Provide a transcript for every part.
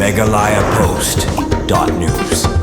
megalayapost.news.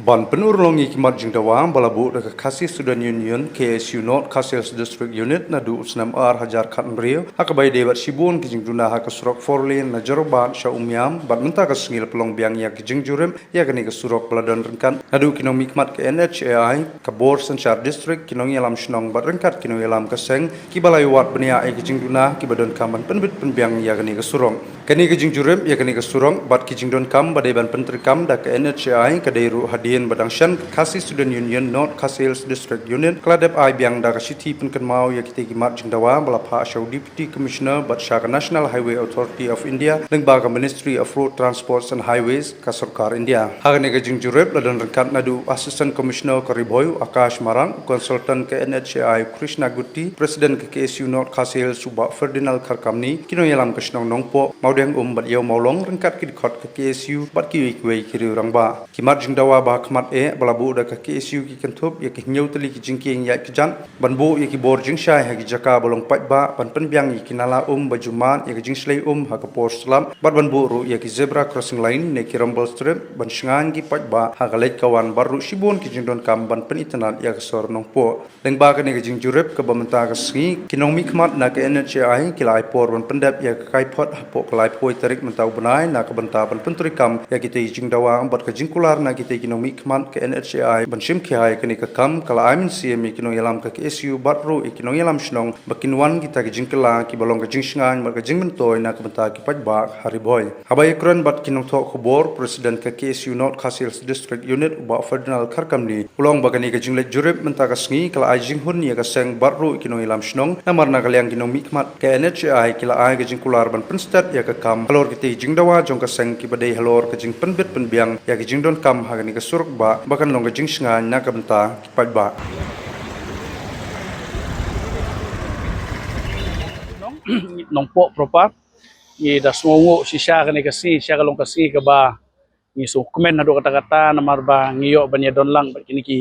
Ban penurlongi kimat jing dawang balabu dekat Khasi Student Union KSU North Khasi District Unit nadu usnam hajar khat mrio hakabai debat sibun kijing duna haka surok forlin na jaroban sya umyam bat menta ka sengil pelong biang ya kijing jurem ya kani ka surok peladan rengkan nadu kinong mikmat ke NHAI ka bor Sanchar District kinong yalam shnong bat rengkat kinong yalam ka seng kibalai wat benia ai kijing duna kibadon kaman penbit penbiang ya kani ka surong kani kijing jurem ya kani ka surong bat kijing don kam badai ban pentri kam da ka NHAI ka deiru hadian Badangshan Khasi Student Union North Khasi District Union Kladep ai biang da city penken mau ya kita gimat jingdawa balapha show Deputy Commissioner Batshaka National Highway Authority of India lengbaga Ministry of Road Transports and Highways ka Sarkar India hagane ga jingjurep ladan rengkat nadu Assistant Commissioner Kariboy Akash Marang Consultant ke NHAI Krishna Gutti President ke KSU North Khasi Subak Ferdinand Kharkamni kino yalam kasnong nongpo maudeng bat yau maulong rengkat kidkhot ke KSU bat kiwi kiri rangba kimat jingdawa khmat balabu da ka KSU ki kanthop ya ki nyautali ki jingking ya ki jan banbu ya ki bor jingshai ha ki jaka bolong patba ban penbiang ya ki nala bajuman ya ki jingslei ha ka por slam bat banbu ru ya ki zebra crossing line ne ki rumble strip ban shngan ki patba ha ka lek kawan baru shibun ki jingdon kam ban penitenat ya ka sor nong po lengba ka ne ki jingjurep ka bamenta ka sngi ki nong mi khmat na ka NHAI ki lai por ban pendap ya ka kai phot ha po ka lai poi tarik mentau benai na ka benta ban penturi kam ya ki te jingdawa bat ka jingkular na ki te ki nong Kman ke NHAI banshim khai kani ka kam kala amin CM kinong yalam ka KSU batru kinong yalam shnong bakinwan kita ki jingkala ki balong ka jingsngan mar ka jingmentoy na ka banta ki pajba hariboy habai kran bat kinong tho khobor President ka KSU North Khasi District Unit ba Ferdinand Kharkamni ulong bagani ka jingle jurep menta ka sngi kala ai jinghun ya ka seng batru kinong yalam shnong namar na kalyang kinong mikmat ka NHAI kila ai ka jingkular ban penstat ya ka kam halor kiti jingdawa jong ka seng ki badai halor ka jing penbit penbiang ya ki jingdon kam hagani ka ba bahkan long jing sngan na ka benta kipat ba nong po propa ni da sungu sisya ka ni kasi siya kalong kasi ka ba ni so komen na do kata-kata na marba ngiyo banya don lang kini ki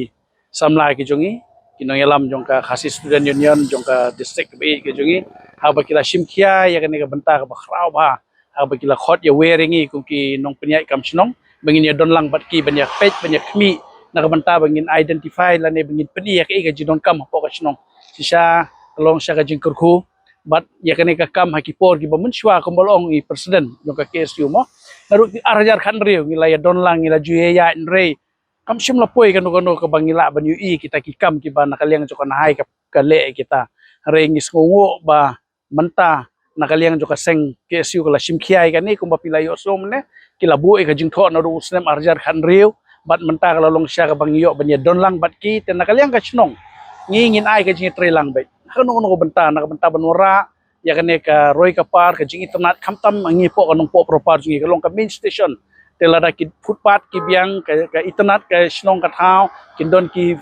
samla ki jongi kinong yalam jong ka Khasi Student Union jong ka district bi ki jongi ha ba kila simkhia ya ka ni ka benta ka ba khrau ba ha ba kila khot ya weringi kung ki nong penyai kam snong bangin ya don lang bat ki banyak page banyak kmi nakabanta bangin identify lane bangin peni ya ka jidon kam po ka snong sisa kalong siya ka jingkurku bat ya kani ka kam hakipor ki bamunshwa kumbolong i president yung ka KSU mo naru arajar khan riyo ngila ya don lang ngila juye ya nre kam sim lapoy kanu ka bangila ban ui kita ki kam ki ba nakaliang jo kana hai ka le kita re ngis ngungu ba menta nakaliang jo ka seng KSU kala simkhiai kani kumba pilayo so mne kilabu ka jingtho na ru usnem arjar khan riyo bat menta kala long siya ka bangiyo banya don lang bat ki ten nakaliang ka snong ngingin ai ka jing tre lang bay kanu ko benta nakabenta banwara ya kane ka roy ka par ka jing internet kamtam angi po kanong po propar jing kalong ka main station telada ki footpath ki biang ka internet ka snong ka thao kindon ki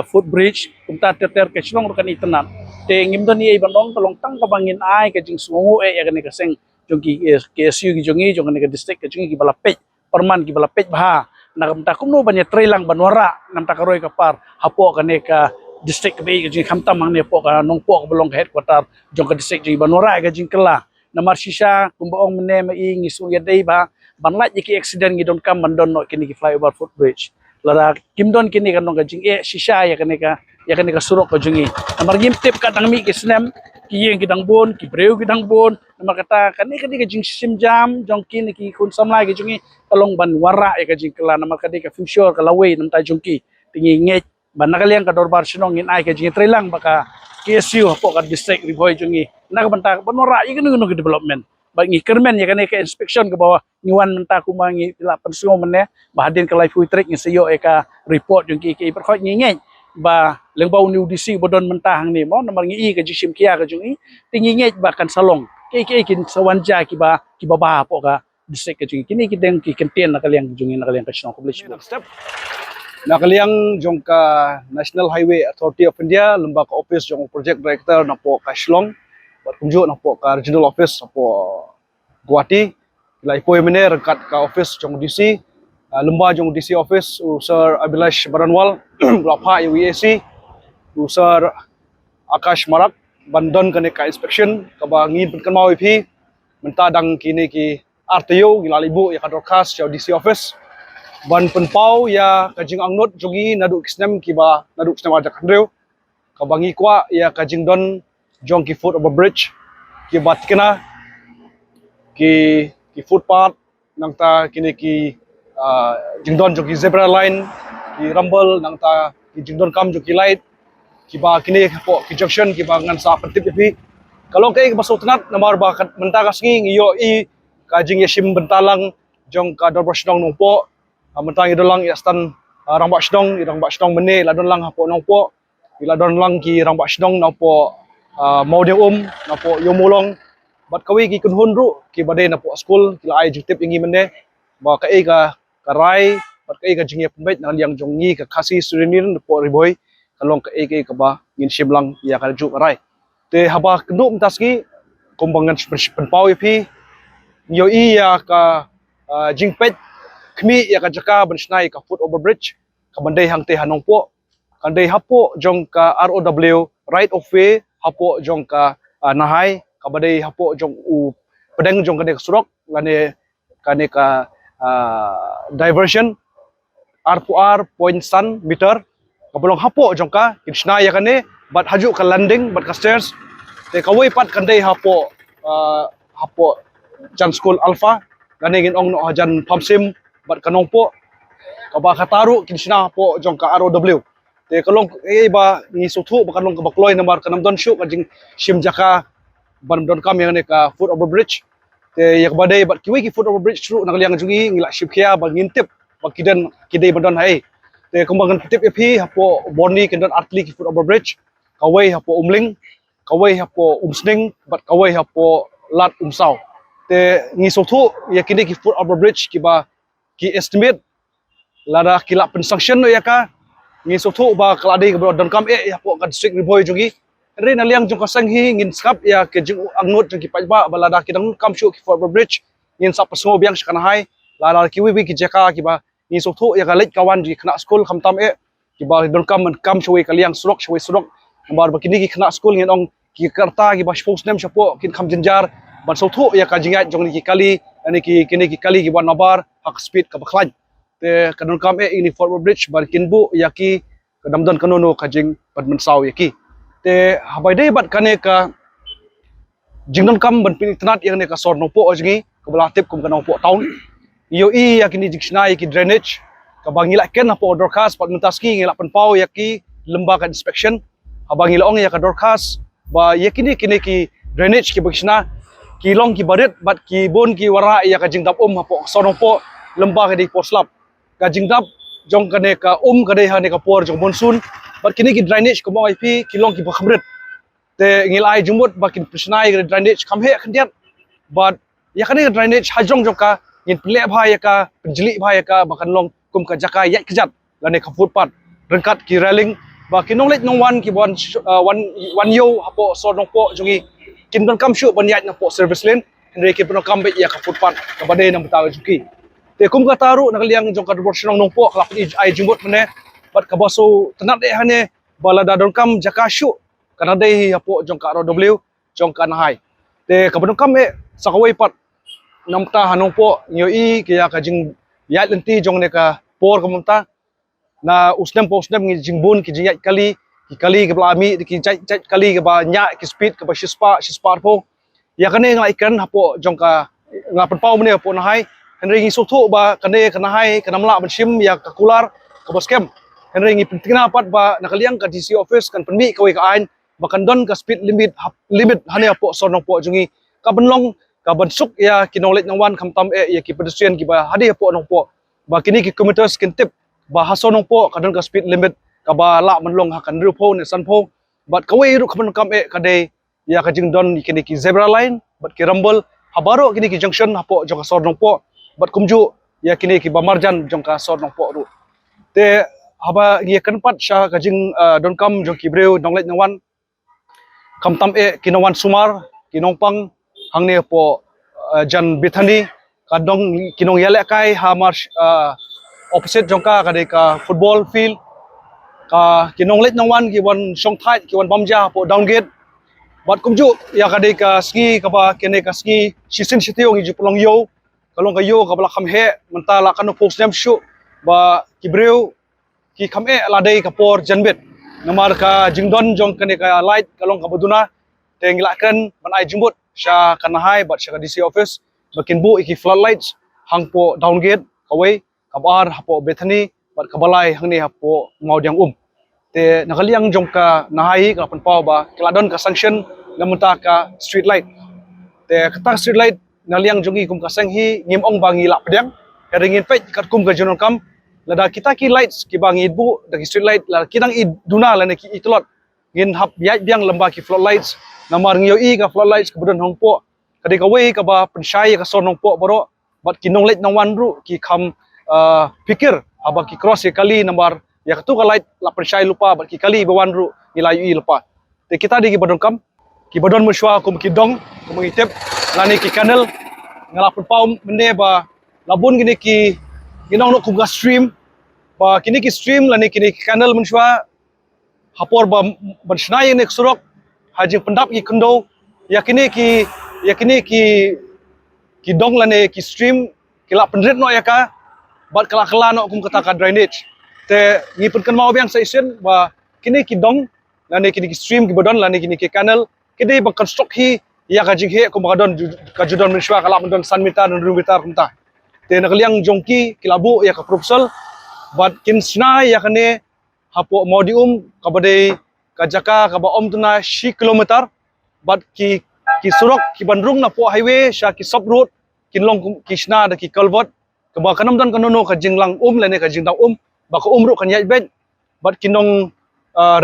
footbridge kumta ter ka snong kan internet te ngimdon ni banong kalong tang ka bangin ai ka jing sungu ya kane ka seng jong ki KSU ki jongi jong kane ka district ka jing ki balapet perman ki balapet bah nakabenta kumno banya tre lang banwara namta ka roy ka par hapo kane ka district bi jing khamtam mang ne po ka nong po ka belong headquarter jong ka district jing banora ga jing kala namar shisha kumbaong mene mai ngisu ya dei ba banlat ki accident gi don kam mandon no kini ki flyover footbridge lara kimdon kini kan nong ka jing shisha ya kane ka surok ka jingi namar gim tip ka tangmi ki snem ki yeng ki dangbon ki breu ki dangbon namar kata kani ka jing simjam jong kini ki kun samla gi jingi kalong banwara ya ka jing kala namar ka future kala we namta jong ki tingi nge ban nakaliang ka dorbar sinong in ai ka jing tre lang baka KSU po ka district riboy jungi nakabanta banora igno no development bangi kermen ya kane ka inspection ka bawa niwan menta kumangi pila pensiyo mene bahadin ka life trek ni sayo ka report jungi ki perkhot ngingeng ba lengbaw ni UDC bodon mentahang ni mo namar ngi ka jisim kia ka jungi tingingej bakan salong kin sawanja ki baba po ka district ka jungi kini kideng ki kenten nakaliang jungi nakaliang ka sinong publish step nakaliang jong ka National Highway Authority of India lembaga office jong project director na po ka Shillong bat kunjo na po ka regional office na po Guwahati lai po mene rengkat ka office jong DC lembaga jong DC office Sir Abhilash Baranwal lapha UAC Sir Akash Marak bandon kane ka inspection ka ba ngin kan mau ip menta dang kini ki RTO gila libu ya kadorkas jauh DC office ban penpau ya kajing angnot jogi nadu kisnem kiba nadu kisnem ajak handreu kabangi kwa ya kajing don jong ki foot over bridge ki bat kena ki footpath nang ta kini ki jingdon jogi zebra line ki rumble nang ta ki jingdon kam jogi light ki ba kini po ki junction ki ba ngan sa pentip pi kalau kai basau tenat namar ba menta kasngi ngiyo i kajing yashim bentalang jong ka dor brosnong nongpo mentang idolang ya stan rang bak sdong mene ladon lang hapo nongpo ladon lang ki rang bak sdong napo mau dia napo yomolong bat kawi ki kun hunru ki bade napo school kila ai jutip ingi mene ba kai ka karai bat kai ka jingye pembait nang yang jongi ka khasi surinir napo riboy kalong kai ka ba ngin shimlang ya ka ju karai te haba kenduk mtaski kumbangan penpau pi yo i ya ka jingpet kmi ya ka jaka bensnai ka foot over bridge ka bandai hang te hanongpo kandai hapo jong ka ROW right of way hapo jong ka nahai kabadai hapo jong u pedeng jong kane surok kane ka diversion R4R point sun meter kabolong hapo jong ka kinshna ya kane bat haju ka landing bat ka stairs te kawai pat kandai hapo jan school alpha kane gin ong no hajan pamsim bat kanongpo kaba kataru kinshna hapo jong ka ROW te kalong ba ni suthu ba kalong ka bakloi namar kanam don shu kajing shim jaka ban don kam yang ne ka foot over bridge te yak badai bat kiwi ki foot over bridge tru nak liang jungi ngila ship khia ba ngintip ba kidan kidai bandon hai te kumbangan tip epi hapo boni kendon artli ki foot over bridge kawai hapo umling kawai hapo umsning bat kawai hapo lat umsau te ngi sothu yakini ki foot over bridge ki ba ki estimate lada kila pensanction no yaka ngi sothu ba kaladi ka don kam hapo ka district riboy jungi Rin aliang jong kasang hi ngin skap ya ke jing angnot jong ki pajba balada kidang kam shu ki for bridge ngin sap pasngo biang shkan hai lala ki wi ki jeka ki ba ni sothu ya ka leit kawan ji khna school khamtam ki ba don kam shui kaliang surok bar bakini ki khna school ngin ong ki karta ki ba spokes nem shapo kin kham jinjar ban sothu ya ka jinga jong ni ki kali ani ki kini ki kali ki ban nabar hak speed ka bakhlan te kadon kam ini for bridge bar kinbu ya ki kadam don kanono ka jing padman saw ya ki te habai dei bat kane ka jingdon kam ban pin tanat yang ne ka sor nongpo ojgi ka belatip kum ka nongpo town yo i yakini dictionary ki drainage ka bangila ken hapo dorkas pat mentaski ngila penpau yaki lembaga inspection habangi laong ya ka dorkas ba yakini kini ki drainage ki baksna ki long ki badet bat ki bon ki wara ya ka jingdap hapo sor nongpo lembaga di poslap ka jingdap jong kane ka kade ha ne ka por jong monsun bat kini ki drainage ko mo IP kilong ki bakhamret te ngilai jumut bakin prisnai ki drainage kamhe khandiat bat ya kani drainage hajong joka ngin ple bha ya ka pinjli bha ya ka bakan long kum ka jaka ya kjat lane ka footpath rengkat ki railing ba kinong let nong wan ki wan yo hapo so nong po jungi kin don kam shu ban ya na po service lane andre ki pno kam be ya ka footpath ka bade nang betaw juki te kum ka taru nakaliang jong ka proportion nong po klap ai jumut mene bat kabaso tenat hane balada don kam jakashu kana dei hapo jong ka ROW jong ka nahai te kabon kam sakawai pat namta hanong po nyoi kaya ka jing yat lenti jong ne ka por kamta na usnem ngi jingbun ki jiyat kali ki blami ki jai kali ke ba nya ki speed ke ba shispa po ya kane ngai kan hapo jong ka ngapen pau mene hapo nahai henry ngi sotho ba kane kana hai kana mla bensim ya ka kular ka boskem henry ngi pentingna pat ba nakaliang ka DC office kan penmi kawai ka ain bakan don ka speed limit hane po sonong po jungi ka benlong ka bensuk ya kinolet nang wan khamtam ya ki pedestrian ki ba hadi po nong po ba kini ki kilometers kin tip ba hasonong po ka don ka speed limit ka ba la menlong hakan ru po ne san po bat kawai ru khamen kam ka dei ya ka jing don kini ki zebra line bat ki rumble habaro kini ki junction hapo jong ka sonong po bat kumju ya kini ki ba marjan jong ka sonong po ru te haba ngi kan pat sha ka jing don kam jong ki breu donglet nangwan kam tam kinawan sumar kinongpang hangne po jan bithani kadong kinong yale kai hamar opposite jong ka kadai ka football field ka kinonglet nangwan ki wan song thai ki wan bamja po down gate bat kumju ya kadai ka ski ka ba kene ka ski sisin sitio ngi jupulong yo kalong kayo kabala kamhe mentala kanu post nem shu ba kibreu ki kame ladai kapor janbet namar ka jingdon jong kane ka light kalong kabuduna tengilakan ban ai jumbut sha kanahai bat sha DC office bakin bu iki floodlights hangpo downgate kawai kabar hapo bethani bat kabalai hangni hapo ngaudiang te nakaliang jong ka nahai ka panpau ba kiladon ka sanction namunta ka street light te kata street light naliang jongi kum kasang hi ngim ong bangi lap pedang kadingin pet kat kum ka jonon kam lada kita ki lights ki bangi bu dagi street light la kidang i duna la ne ki itlot ngin hap yai biang lamba ki floodlights namar ngio i ka floodlights kemudian hongpo kadi ka wei ka ba pensyai ka son hongpo boro bat kinong light nang wan ru ki kam pikir aba ki cross ki kali namar ya ketu ka light la pensyai lupa bat ki kali bawan ru ilayu i lupa te kita di ki badon kam ki badon muswa kum ki dong kum ngitep lani ki kanal ngalapun pau mende ba labun gini ki ginong no kum ga stream ba kini ki stream lani kini ki kanal muswa hapor ba bersnai ne surok haji pendap ki kendo yakini ki dong lane ki stream kila pendret no yaka bat kala kala no kum kata ka drainage te ngi pun kan mau biang station ba kini ki dong lane kini ki stream ki bodon lane kini ki kanal kini ba construct hi ya ka jinghe kum kadon ka judon miswa kala pendon san meter dan 2 meter kumta te nakaliang jongki kilabu ya ka proposal bat kin sna ya kane hapo modium kabade kajaka kaba om tuna 6 kilometer bat ki surok ki bandrung na po highway sha ki sub road kinlong kisna da ki culvert kaba kanam dan kanono ka jinglang lane ka jingdaw ba ko ru kan yai bet bat kinong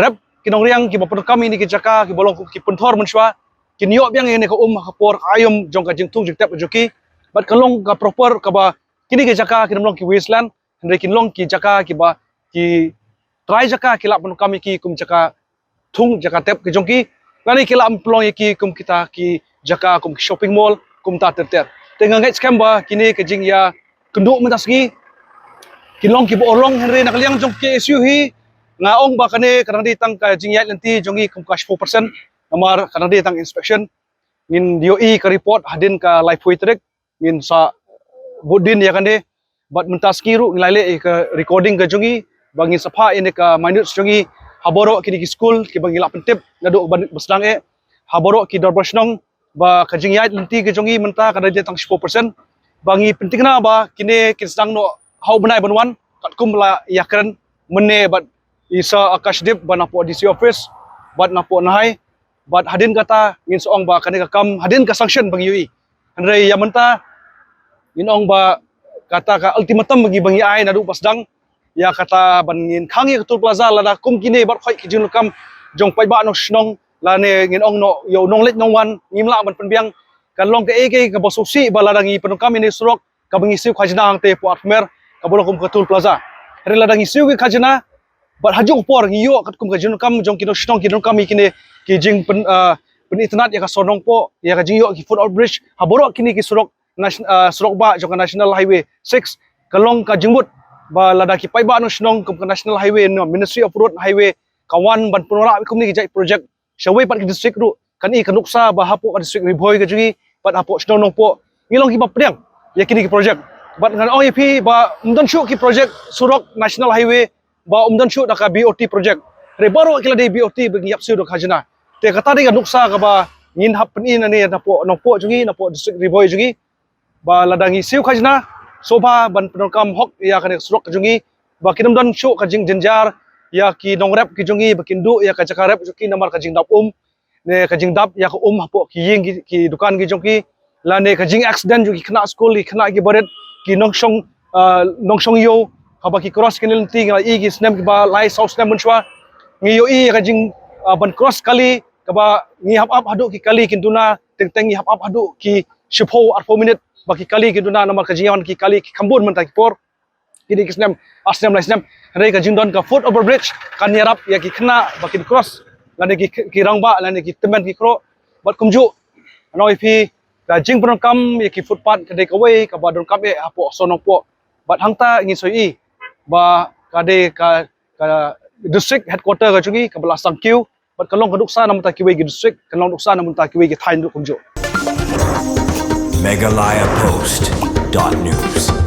rep kinong riang ki bapur kami ni ki jaka ki bolong ki punthor munswa kinyo biang ne ka hapor ayom jong ka jingtung jingtap joki bat kalong ka proper kaba kini ki jaka kinong ki wasteland hande kinlong ki jaka ki ba ki try jaka kila pun kami ki kum jaka thung jaka tap ki jongki lani kila employee ki kum kita ki jaka kum shopping mall kum ta ter tengang ngai scam ba kini ke jing ya kenduk mentasgi kinlong ki borong henry nakaliang jong ki SU hi ngaong ba kane kadang di tang ka jing ya nanti jongi kum cash 4% namar kadang di tang inspection ngin DOE ka report hadin ka live trek ngin sa budin ya kande bat mentasgi ru ngilale ka recording ka jongi bangin sapa ini ka minute jongi haboro kini ki school ki bangila pentip nadu basdang haboro ki dorbasnong ba kajing yait lenti ke jongi menta kada dia tang 10% bangi pentingna ba kini kisang no hau benai banwan katkum la yakran menne bat isa akashdip banapo DC office bat napo nahai bat hadin kata ngin soong ba kani kam hadin ka sanction bang UI andre ya menta inong ba kata ka ultimatum bagi bangi ai nadu pasdang ya kata bangin khangi ketul plaza lada kum kini bar khoi kijun kam jong pai ba no snong lane ngin ong no yo nong let nong wan ngimla ban penbiang kan long ke eke ka bosusi baladangi penukam ini surok ka bangisiu khajna hang te partner ka bolong kum ketul plaza re ladangi siu ke khajna bar haju por ngiyo kat kum kijun kam jong kino snong kino kam ikine ki jing pen internet ya ka sonong po ya ka jing yo ki foot bridge haboro kini ki surok surok ba jong national highway 6 kalong ka jingbut ba ladaki pai ba no snong kum national highway no ministry of road highway kawan ban punora kum ni jai project shawai pat ki district ru kan i kanuksa ba hapo ka district riboy ka jungi pat hapo snong nong po ngilong ki papriang yakini ki project bat ngan ong ipi ba umdan shu ki project surok national highway ba umdan shu da ka BOT project re baro kila de BOT bagi yap su do khajna te kata de kanuksa ka ba ngin hap pen ani napo nong po jungi napo district riboy jungi ba ladangi siu khajna soba ban penokam hok ya kan surok jungi ba kinam dan shu ka jing jenjar ya ki nongrep ki jungi ba kindu ya ka jakarep ki namar ka jing dap ne ka jing dap ya ka hapo ki ying ki dukan ki jongki la ne ka jing accident ju ki kena school ki kena ki baret ki nongsong yo ka ba ki cross ki nilti ngal i ki snem ki ba lai south snem munchwa ngi yo i ka jing ban cross kali ka ba ngi hap up hadu ki kali kintuna teng hap up hadu ki shipho ar 4 minute baki kali ki duna namar ka jingawan ki kali ki kambun mentai por kini ki snem asnem lai snem rei ka jingdon ka foot over bridge kan yarap ya ki kena baki cross lane ki rangba lane ki temen ki kro bat kumju no ipi ka jing pron kam ya ki footpath ka dei ka wei ka badon kam hapo sonong po bat hangta ngi soi ba ka de ka district headquarter ka jungi ka belasang kiu bat kalong kaduksa namun ta kiwei ki district kalong duksa namun ta kiwei ki thain du kumju Meghalaya Post. News.